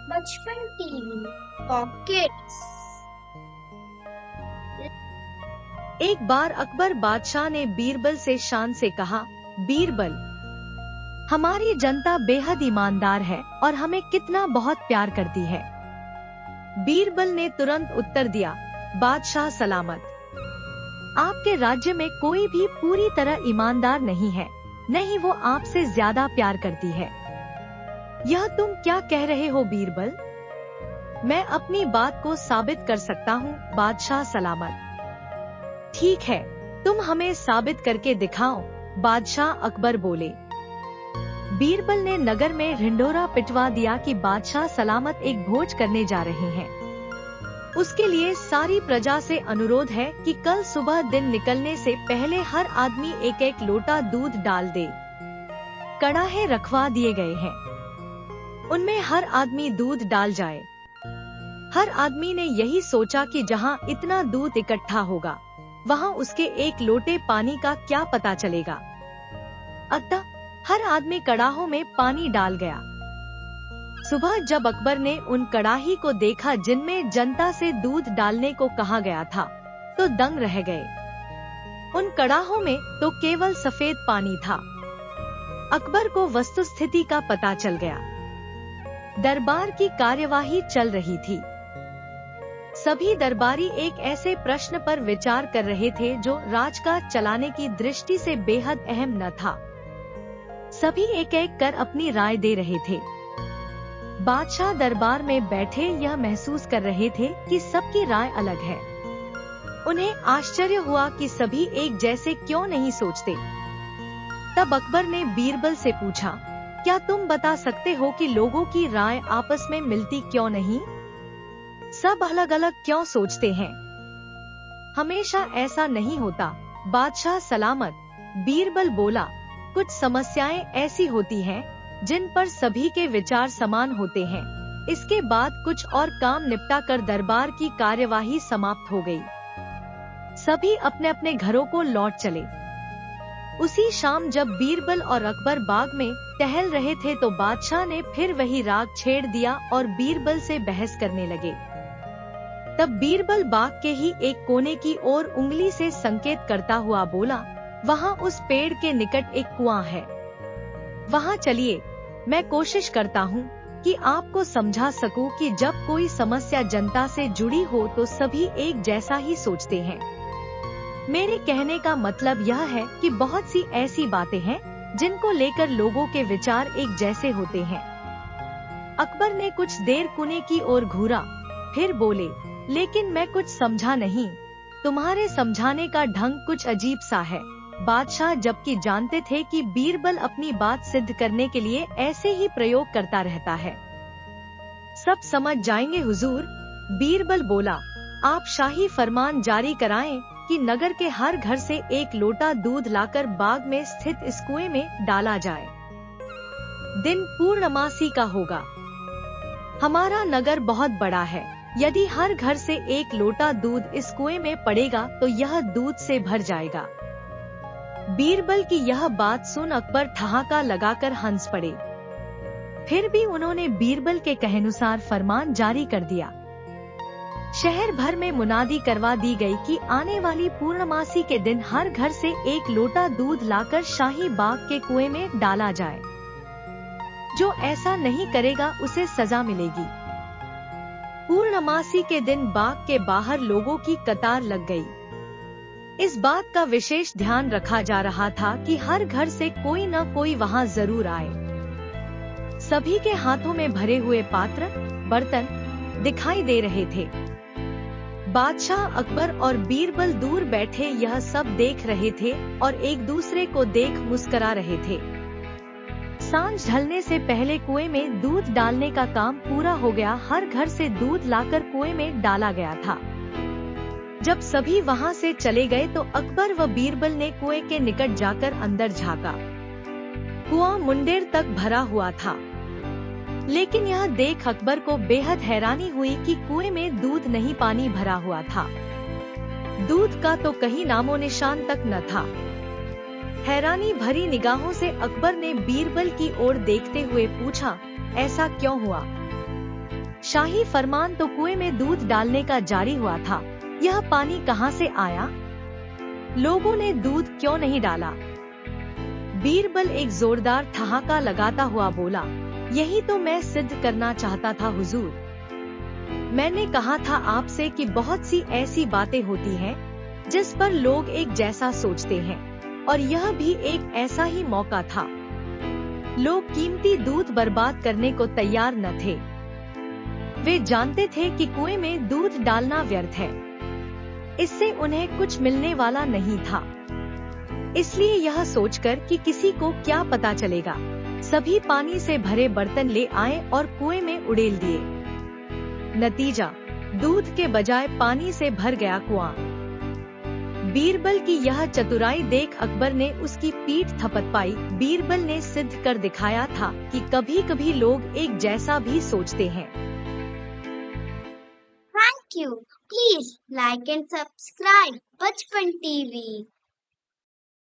बचपन TV pockets. एक बार अकबर बादशाह ने बीरबल से शान से कहा, बीरबल, हमारी जनता बेहद ईमानदार है और हमें कितना बहुत प्यार करती है। बीरबल ने तुरंत उत्तर दिया, बादशाह सलामत, आपके राज्य में कोई भी पूरी तरह ईमानदार नहीं है, नहीं वो आपसे ज्यादा प्यार करती है। यह तुम क्या कह रहे हो बीरबल? मैं अपनी बात को साबित कर सकता हूँ, बादशाह सलामत। ठीक है, तुम हमें साबित करके दिखाओ, बादशाह अकबर बोले। बीरबल ने नगर में ढिंढोरा पिटवा दिया कि बादशाह सलामत एक भोज करने जा रहे हैं। उसके लिए सारी प्रजा से अनुरोध है कि कल सुबह दिन निकलने से पहले हर आदमी एक एक लोटा दूध डाल दे। कड़ाहे रखवा दिए गए हैं, उनमें हर आदमी दूध डाल जाए। हर आदमी ने यही सोचा कि जहाँ इतना दूध इकट्ठा होगा, वहाँ उसके एक लोटे पानी का क्या पता चलेगा। अतः हर आदमी कड़ाहों में पानी डाल गया। सुबह जब अकबर ने उन कड़ाही को देखा जिनमें जनता से दूध डालने को कहा गया था, तो दंग रह गए। उन कड़ाहों में तो केवल सफेद पानी था। अकबर को वस्तुस्थिति का पता चल गया। दरबार की कार्यवाही चल रही थी। सभी दरबारी एक ऐसे प्रश्न पर विचार कर रहे थे जो राजकाज चलाने की दृष्टि से बेहद अहम न था। सभी एक एक कर अपनी राय दे रहे थे। बादशाह दरबार में बैठे यह महसूस कर रहे थे कि सबकी राय अलग है। उन्हें आश्चर्य हुआ कि सभी एक जैसे क्यों नहीं सोचते। तब अकबर ने बीरबल से पूछा, क्या तुम बता सकते हो कि लोगों की राय आपस में मिलती क्यों नहीं? सब अलग अलग क्यों सोचते हैं? हमेशा ऐसा नहीं होता, बादशाह सलामत, बीरबल बोला। कुछ समस्याएं ऐसी होती हैं जिन पर सभी के विचार समान होते हैं। इसके बाद कुछ और काम निपटा कर दरबार की कार्यवाही समाप्त हो गई। सभी अपने अपने घरों को लौट चले। उसी शाम जब बीरबल और अकबर बाग में टहल रहे थे तो बादशाह ने फिर वही राग छेड़ दिया और बीरबल से बहस करने लगे। तब बीरबल बाग के ही एक कोने की ओर उंगली से संकेत करता हुआ बोला, वहाँ उस पेड़ के निकट एक कुआं है, वहाँ चलिए। मैं कोशिश करता हूँ कि आपको समझा सकूं कि जब कोई समस्या जनता से जुड़ी हो तो सभी एक जैसा ही सोचते हैं। मेरे कहने का मतलब यह है कि बहुत सी ऐसी बातें हैं जिनको लेकर लोगों के विचार एक जैसे होते हैं। अकबर ने कुछ देर कुएं की ओर घूरा, फिर बोले, लेकिन मैं कुछ समझा नहीं। तुम्हारे समझाने का ढंग कुछ अजीब सा है। बादशाह जबकि जानते थे कि बीरबल अपनी बात सिद्ध करने के लिए ऐसे ही प्रयोग करता रहता है। सब समझ जाएंगे हुजूर, बीरबल बोला। आप शाही फरमान जारी कराएं कि नगर के हर घर से एक लोटा दूध लाकर बाग में स्थित इस कुएं में डाला जाए। दिन पूर्णमासी का होगा। हमारा नगर बहुत बड़ा है। यदि हर घर से एक लोटा दूध इस कुएं में पड़ेगा तो यह दूध से भर जाएगा। बीरबल की यह बात सुन अकबर ठहाका लगाकर हंस पड़े। फिर भी उन्होंने बीरबल के कहनुसार फरमान जारी कर दिया। शहर भर में मुनादी करवा दी गई कि आने वाली पूर्णमासी के दिन हर घर से एक लोटा दूध लाकर शाही बाग के कुएं में डाला जाए। जो ऐसा नहीं करेगा उसे सजा मिलेगी। पूर्णमासी के दिन बाग के बाहर लोगों की कतार लग गई। इस बात का विशेष ध्यान रखा जा रहा था कि हर घर से कोई न कोई वहां जरूर आए। सभी के हाथों में भरे हुए पात्र, बर्तन दिखाई दे रहे थे। बादशाह अकबर और बीरबल दूर बैठे यह सब देख रहे थे और एक दूसरे को देख मुस्कुरा रहे थे। सांझ ढलने से पहले कुएं में दूध डालने का काम पूरा हो गया। हर घर से दूध लाकर कुएं में डाला गया था। जब सभी वहां से चले गए तो अकबर व बीरबल ने कुएं के निकट जाकर अंदर झांका। कुआं मुंडेर तक भरा हुआ था, लेकिन यह देख अकबर को बेहद हैरानी हुई कि कुएं में दूध नहीं, पानी भरा हुआ था। दूध का तो कहीं नामो निशान तक न था। हैरानी भरी निगाहों से अकबर ने बीरबल की ओर देखते हुए पूछा, ऐसा क्यों हुआ? शाही फरमान तो कुएं में दूध डालने का जारी हुआ था। यह पानी कहाँ से आया? लोगों ने दूध क्यों नहीं डाला? बीरबल एक जोरदार ठहाका लगाता हुआ बोला, यही तो मैं सिद्ध करना चाहता था हुजूर। मैंने कहा था आपसे कि बहुत सी ऐसी बातें होती हैं जिस पर लोग एक जैसा सोचते हैं, और यह भी एक ऐसा ही मौका था। लोग कीमती दूध बर्बाद करने को तैयार न थे। वे जानते थे कि कुएं में दूध डालना व्यर्थ है, इससे उन्हें कुछ मिलने वाला नहीं था। इसलिए यह सोचकर कि किसी को क्या पता चलेगा, सभी पानी से भरे बर्तन ले आए और कुएं में उड़ेल दिए। नतीजा, दूध के बजाय पानी से भर गया कुआं। बीरबल की यह चतुराई देख अकबर ने उसकी पीठ थपथपाई। बीरबल ने सिद्ध कर दिखाया था कि कभी-कभी लोग एक जैसा भी सोचते हैं। Thank you. Please like and subscribe Bachpan TV.